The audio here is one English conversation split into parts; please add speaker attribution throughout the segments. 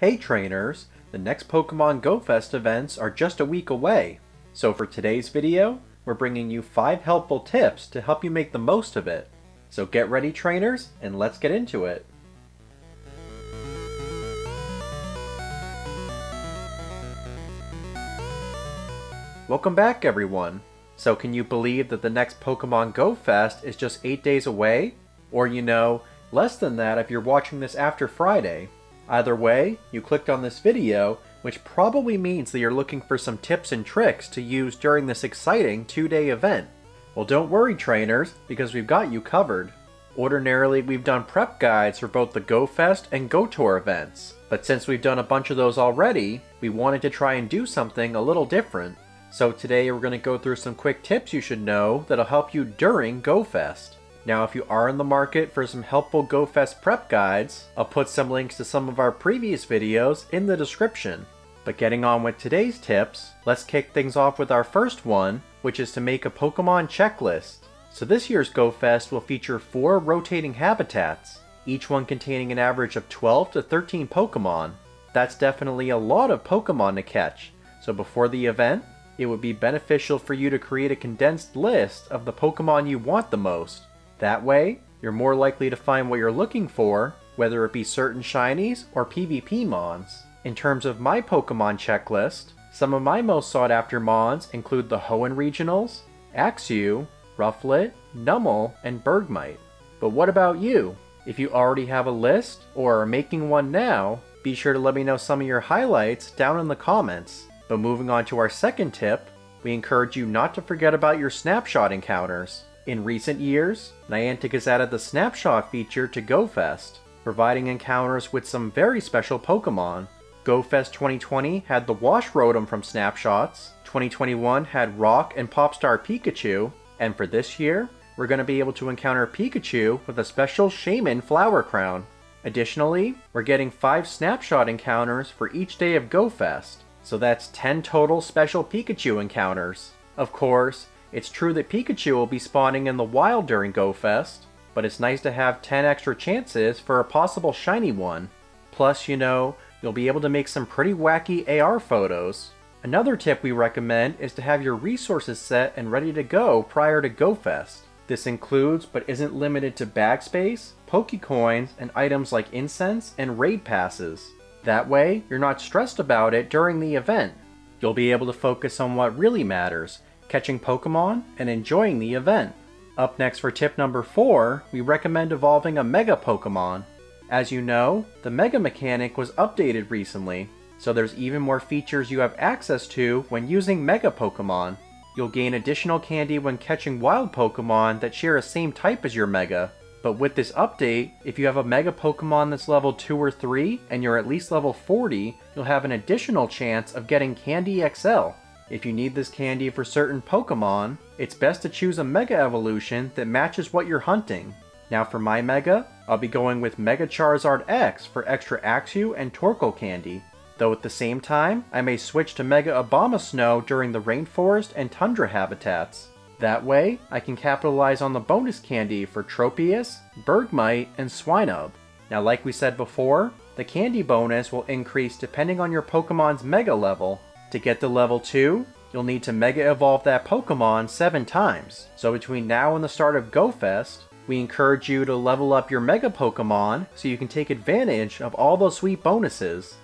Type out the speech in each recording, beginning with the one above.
Speaker 1: Hey trainers, the next Pokemon Go Fest events are just a week away. So for today's video, we're bringing you 5 helpful tips to help you make the most of it. So get ready trainers, and let's get into it. Welcome back everyone. So can you believe that the next Pokemon Go Fest is just 8 days away? Or less than that if you're watching this after Friday. Either way, you clicked on this video, which probably means that you're looking for some tips and tricks to use during this exciting 2-day event. Well, don't worry trainers, because we've got you covered. Ordinarily, we've done prep guides for both the Go Fest and Go Tour events, but since we've done a bunch of those already, we wanted to try and do something a little different. So today we're going to go through some quick tips you should know that'll help you during Go Fest. Now if you are in the market for some helpful Go Fest prep guides, I'll put some links to some of our previous videos in the description. But getting on with today's tips, let's kick things off with our first one, which is to make a Pokemon checklist. So this year's Go Fest will feature 4 rotating habitats, each one containing an average of 12 to 13 Pokemon. That's definitely a lot of Pokemon to catch, so before the event, it would be beneficial for you to create a condensed list of the Pokemon you want the most. That way, you're more likely to find what you're looking for, whether it be certain shinies or PvP mons. In terms of my Pokemon checklist, some of my most sought after mons include the Hoenn Regionals, Axew, Rufflet, Numel, and Bergmite. But what about you? If you already have a list, or are making one now, be sure to let me know some of your highlights down in the comments. But moving on to our second tip, we encourage you not to forget about your snapshot encounters. In recent years, Niantic has added the Snapshot feature to Go Fest, providing encounters with some very special Pokemon. Go Fest 2020 had the Wash Rotom from Snapshots, 2021 had Rock and Popstar Pikachu, and for this year, we're going to be able to encounter Pikachu with a special Shaman Flower Crown. Additionally, we're getting 5 Snapshot encounters for each day of Go Fest, so that's 10 total special Pikachu encounters. Of course, it's true that Pikachu will be spawning in the wild during Go Fest, but it's nice to have 10 extra chances for a possible shiny one. Plus, you'll be able to make some pretty wacky AR photos. Another tip we recommend is to have your resources set and ready to go prior to Go Fest. This includes, but isn't limited to bag space, Pokecoins, and items like incense and raid passes. That way, you're not stressed about it during the event. You'll be able to focus on what really matters, catching Pokemon, and enjoying the event. Up next for tip number 4, we recommend evolving a Mega Pokemon. As you know, the Mega mechanic was updated recently, so there's even more features you have access to when using Mega Pokemon. You'll gain additional candy when catching wild Pokemon that share a same type as your Mega. But with this update, if you have a Mega Pokemon that's level 2 or 3, and you're at least level 40, you'll have an additional chance of getting Candy XL. If you need this candy for certain Pokemon, it's best to choose a Mega evolution that matches what you're hunting. Now for my Mega, I'll be going with Mega Charizard X for extra Axew and Torkoal candy. Though at the same time, I may switch to Mega Abomasnow during the Rainforest and Tundra habitats. That way, I can capitalize on the bonus candy for Tropius, Bergmite, and Swinub. Now like we said before, the candy bonus will increase depending on your Pokemon's Mega level. To get to level 2, you'll need to Mega Evolve that Pokemon 7 times. So between now and the start of Go Fest, we encourage you to level up your Mega Pokemon so you can take advantage of all those sweet bonuses.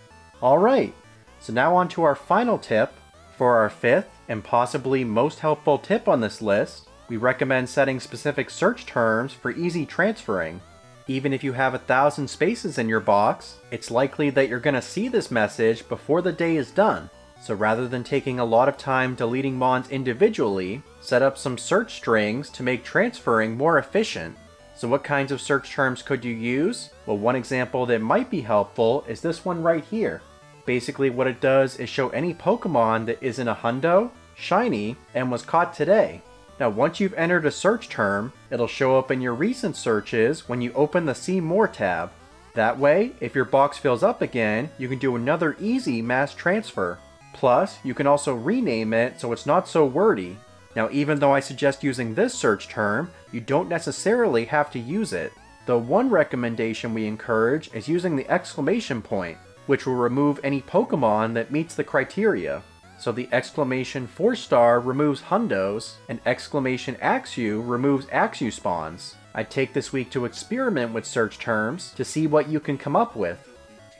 Speaker 1: Alright, so now on to our final tip. For our 5th and possibly most helpful tip on this list, we recommend setting specific search terms for easy transferring. Even if you have 1,000 spaces in your box, it's likely that you're going to see this message before the day is done. So rather than taking a lot of time deleting mons individually, set up some search strings to make transferring more efficient. So what kinds of search terms could you use? Well, one example that might be helpful is this one right here. Basically what it does is show any Pokemon that isn't a hundo, shiny, and was caught today. Now once you've entered a search term, it'll show up in your recent searches when you open the See More tab. That way, if your box fills up again, you can do another easy mass transfer. Plus, you can also rename it so it's not so wordy. Now even though I suggest using this search term, you don't necessarily have to use it. The one recommendation we encourage is using the exclamation point. which will remove any Pokemon that meets the criteria. So the exclamation 4-star removes Hundos, and exclamation Axew removes Axew spawns. I take this week to experiment with search terms to see what you can come up with.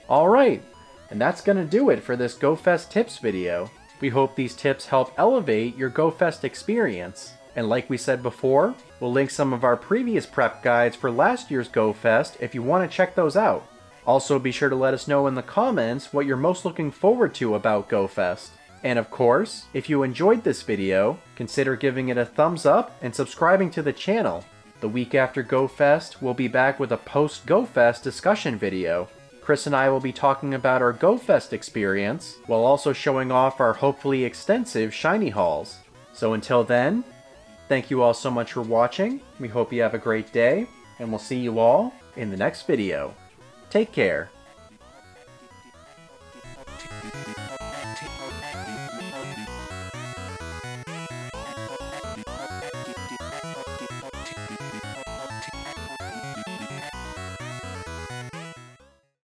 Speaker 1: Alright, and that's gonna do it for this GoFest tips video. We hope these tips help elevate your GoFest experience. And like we said before, we'll link some of our previous prep guides for last year's GoFest if you want to check those out. Also be sure to let us know in the comments what you're most looking forward to about GoFest. And of course, if you enjoyed this video, consider giving it a thumbs up and subscribing to the channel. The week after GoFest, we'll be back with a post-GoFest discussion video. Chris and I will be talking about our GoFest experience, while also showing off our hopefully extensive shiny hauls. So until then, thank you all so much for watching, we hope you have a great day, and we'll see you all in the next video. Take care.